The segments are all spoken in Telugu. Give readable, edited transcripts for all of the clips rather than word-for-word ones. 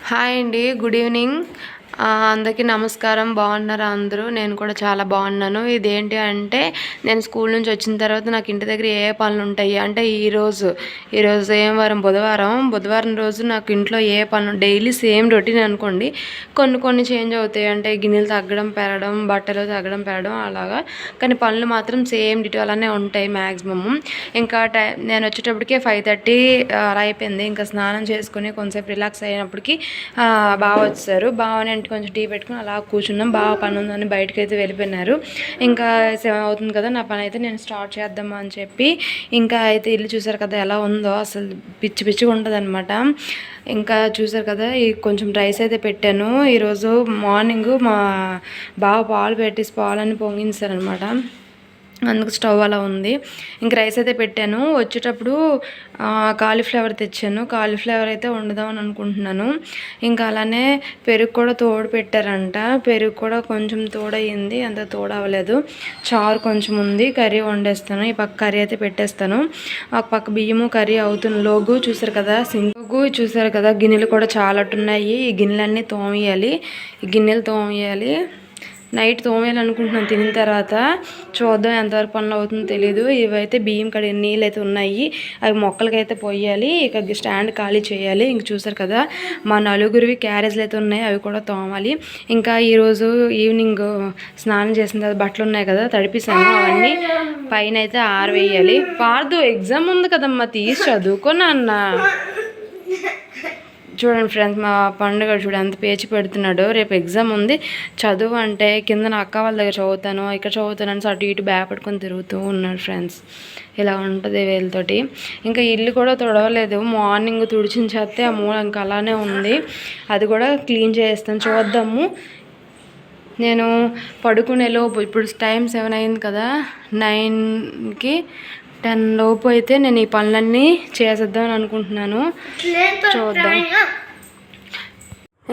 హాయ్ అండి, గుడ్ ఈవినింగ్. అందరికీ నమస్కారం. బాగున్నారా అందరూ? నేను కూడా చాలా బాగున్నాను. ఇదేంటి అంటే, నేను స్కూల్ నుంచి వచ్చిన తర్వాత నాకు ఇంటి దగ్గర ఏ పనులు ఉంటాయి అంటే, ఈరోజు ఏం వారం, బుధవారం రోజు నాకు ఇంట్లో ఏ పనులు డైలీ సేమ్ రొటీన్ అనుకోండి. కొన్ని చేంజ్ అవుతాయి. అంటే గిన్నెలు తగ్గడం పెరగడం, బట్టలు తగ్గడం పెరగడం అలాగా. కానీ పనులు మాత్రం సేమ్ డిటో అలానే ఉంటాయి మ్యాక్సిమమ్. ఇంకా నేను వచ్చేటప్పటికే 5:30 అలా అయిపోయింది. ఇంకా స్నానం చేసుకుని కొంచెంసేపు రిలాక్స్ అయినప్పటికీ బావ వచ్చారు. బావని అంటే కొంచెం టీ పెట్టుకుని అలా కూర్చున్నాం. బావ పని ఉందని బయటకు అయితే వెళ్ళిపోయినారు. ఇంకా 7 అవుతుంది కదా, నా పని అయితే నేను స్టార్ట్ చేద్దామా అని చెప్పి ఇంకా అయితే ఇల్లు చూసారు కదా ఎలా ఉందో, అసలు పిచ్చిగా ఉంటుంది అనమాట. ఇంకా చూసారు కదా, ఈ కొంచెం రైస్ అయితే పెట్టాను. ఈరోజు మార్నింగ్ మా బావ పాలని పొంగించారనమాట. అందుకు స్టవ్ అలా ఉంది. ఇంక రైస్ అయితే పెట్టాను. వచ్చేటప్పుడు కాలీఫ్లవర్ తెచ్చాను. కాలీఫ్లవర్ అయితే వండుదామని అనుకుంటున్నాను. ఇంకా అలానే పెరుగు కూడా తోడు పెట్టారంట. పెరుగు కూడా కొంచెం తోడయింది, అంత తోడవలేదు. చారు కొంచెం ఉంది, కర్రీ వండేస్తాను. ఈ పక్క కర్రీ అయితే పెట్టేస్తాను. ఒక పక్క బియ్యము కర్రీ అవుతున్న లోగు చూసారు కదా, చూసారు కదా, గిన్నెలు కూడా చాలా ఉన్నాయి. ఈ గిన్నెలన్నీ తోమేయాలి. నైట్ తోమేయాలనుకుంటున్నాను. తినిన తర్వాత చూద్దాం ఎంతవరకు పనులు అవుతుందో తెలియదు. ఇవైతే బియ్యం కడిగిన నీళ్ళు అయితే ఉన్నాయి, అవి మొక్కలకైతే పోయాలి. ఇక స్టాండ్ ఖాళీ చేయాలి. ఇంక చూసారు కదా, మా నలుగురివి క్యారేజ్లు అయితే ఉన్నాయి, అవి కూడా తోమాలి. ఇంకా ఈరోజు ఈవినింగ్ స్నానం చేసిన తర్వాత బట్టలు ఉన్నాయి కదా, తడిపిస్తాను. అవన్నీ పైన అయితే ఆరవేయాలి. పార్దు ఎగ్జామ్ ఉంది కదమ్మా, తీసి చదువుకోనా అన్న. చూడండి ఫ్రెండ్స్, మా పండుగ చూడు ఎంత పేచి పెడుతున్నాడు. రేపు ఎగ్జామ్ ఉంది, చదువు అంటే కింద నా అక్క వాళ్ళ దగ్గర చదువుతాను, ఇక్కడ చదువుతానని అటు ఇటు బ్యాగ్ పట్టుకొని తిరుగుతూ ఉన్నాడు ఫ్రెండ్స్. ఇలా ఉంటుంది వీళ్ళతోటి. ఇంకా ఇల్లు కూడా తుడవలేదు. మార్నింగ్ తుడిచిన చేస్తే ఆ మూల ఇంకా అలానే ఉంది, అది కూడా క్లీన్ చేస్తాను. చూద్దాము. నేను పడుకునేలోపు ఇప్పుడు టైం 7 అయింది కదా, 9కి 10 లోపు అయితే నేను ఈ పనులన్నీ చేసేద్దామని అనుకుంటున్నాను. చూద్దాం.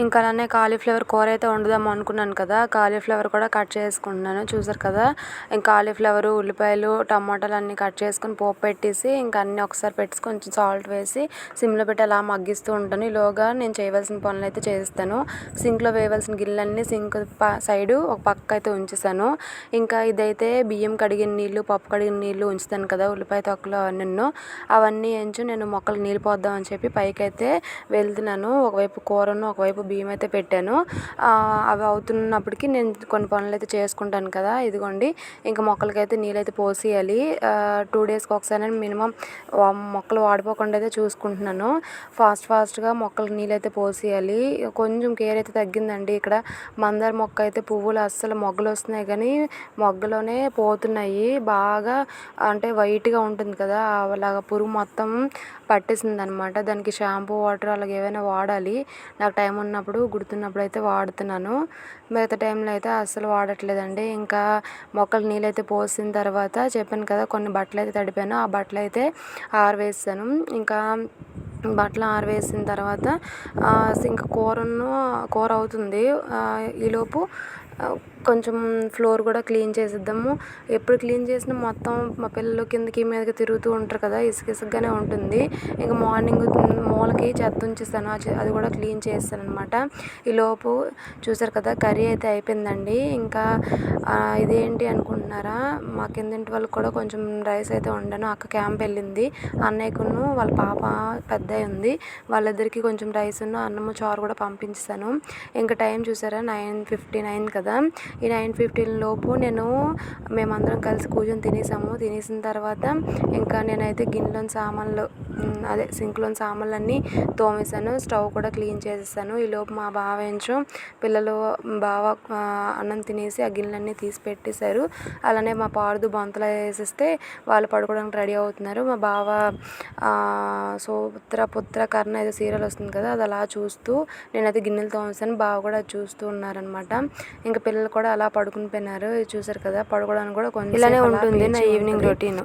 ఇంకా అలానే కాలీఫ్లవర్ కూర అయితే వండుదాం అనుకున్నాను కదా, కాలీఫ్లవర్ కూడా కట్ చేసుకుంటున్నాను. చూసారు కదా, ఇంకా కాలీఫ్లవర్, ఉల్లిపాయలు, టమాటాలు అన్నీ కట్ చేసుకుని పోపు పెట్టేసి ఇంకా అన్నీ ఒకసారి పెట్టేసి కొంచెం సాల్ట్ వేసి సిమ్లో పెట్టి అలా మగ్గిస్తూ ఉంటాను. ఈలోగా నేను చేయవలసిన పనులు అయితే చేస్తాను. సింక్లో వేయవలసిన గిన్నెలన్నీ సింక్ సైడు ఒక పక్క అయితే ఉంచేసాను. ఇంకా ఇదైతే బియ్యం కడిగిన నీళ్ళు, పప్పు కడిగిన నీళ్ళు ఉంచుతాను కదా, ఉల్లిపాయ తొక్కలు అవన్నీ ఎంచు నేను మొక్కలు నీళ్ళు పోద్దామని చెప్పి పైకి అయితే వెళ్తున్నాను. ఒకవైపు కూరను, ఒకవైపు బియ్యం అయితే పెట్టాను. అవి అవుతున్నప్పటికీ నేను కొన్ని పనులు అయితే చేసుకుంటాను కదా. ఇదిగోండి, ఇంకా మొక్కలకైతే నీళ్ళైతే పోసేయాలి. 2 డేస్కి ఒకసారి మినిమం మొక్కలు వాడిపోకుండా అయితే చూసుకుంటున్నాను. ఫాస్ట్గా మొక్కలకు నీళ్ళైతే పోసేయాలి. కొంచెం కేర్ అయితే తగ్గిందండి. ఇక్కడ మందార మొక్క అయితే పువ్వులు అస్సలు మొగ్గలు వస్తున్నాయి కానీ మొగ్గలోనే పోతున్నాయి. బాగా అంటే వైట్గా ఉంటుంది కదా, అలాగా పురుగు మొత్తం పట్టేసింది అనమాట. దానికి షాంపూ, వాటర్ అలాగే ఏమైనా వాడాలి. నాకు టైం ఉన్నప్పుడు గుర్తున్నప్పుడు అయితే వాడుతున్నాను. మిగతా టైంలో అయితే అస్సలు వాడట్లేదండి. ఇంకా మొక్కలు నీళ్ళైతే పోసిన తర్వాత చెప్పాను కదా, కొన్ని బట్టలు అయితే తడిపాను. ఆ బట్టలు అయితే ఆరవేసాను. ఇంకా బట్టలు ఆరవేసిన తర్వాత ఇంకా కూర అవుతుంది. ఈలోపు కొంచెం ఫ్లోర్ కూడా క్లీన్ చేసేద్దాము. ఎప్పుడు క్లీన్ చేసినా మొత్తం మా పిల్లలు కిందకి మీదకి తిరుగుతూ ఉంటారు కదా, ఇసుకగానే ఉంటుంది. ఇంకా మార్నింగ్ మూలకి చెత్త ఉంచేస్తాను, అది కూడా క్లీన్ చేస్తాను అనమాట. ఈలోపు చూసారు కదా, కర్రీ అయితే అయిపోయిందండి. ఇంకా ఇదేంటి అనుకుంటున్నారా, మా కిందింటి వాళ్ళకి కూడా కొంచెం రైస్ అయితే వండాను. అక్క క్యాంప్ వెళ్ళింది, అన్నయ్యకును వాళ్ళ పాప పెద్ద ఉంది, వాళ్ళిద్దరికి కొంచెం రైస్ అన్నము చారు కూడా పంపించాను. ఇంకా టైం చూసారా 9:59 కదా. ఈ 9:15 లోపు మేమందరం కలిసి కూర్చొని తినేసిన తర్వాత ఇంకా నేనైతే గిన్నెలోని సామాన్లు సింక్లోని సామాన్లన్నీ తోమేశాను. స్టవ్ కూడా క్లీన్ చేసేసాను. ఈలోపు మా బావ పిల్లలు అన్నం తినేసి ఆ గిన్నెలన్నీ తీసి పెట్టేశారు. అలానే మా పార్దు బొంతలో వేసేస్తే వాళ్ళు పడుకోవడానికి రెడీ అవుతున్నారు. మా బావ పుత్ర కర్ణ ఏదో సీరియల్ వస్తుంది కదా, అది అలా చూస్తూ నేనైతే గిన్నెలు తోమేసాను. బావ కూడా అది చూస్తూ ఉన్నారనమాట. ఇంకా పిల్లలు కూడా అలా పడుకుని పోయినారు. చూసారు కదా, పడుకోవడానికి కూడా కొంచెం ఇలానే ఉంటుంది నా ఈవినింగ్ రొటీన్.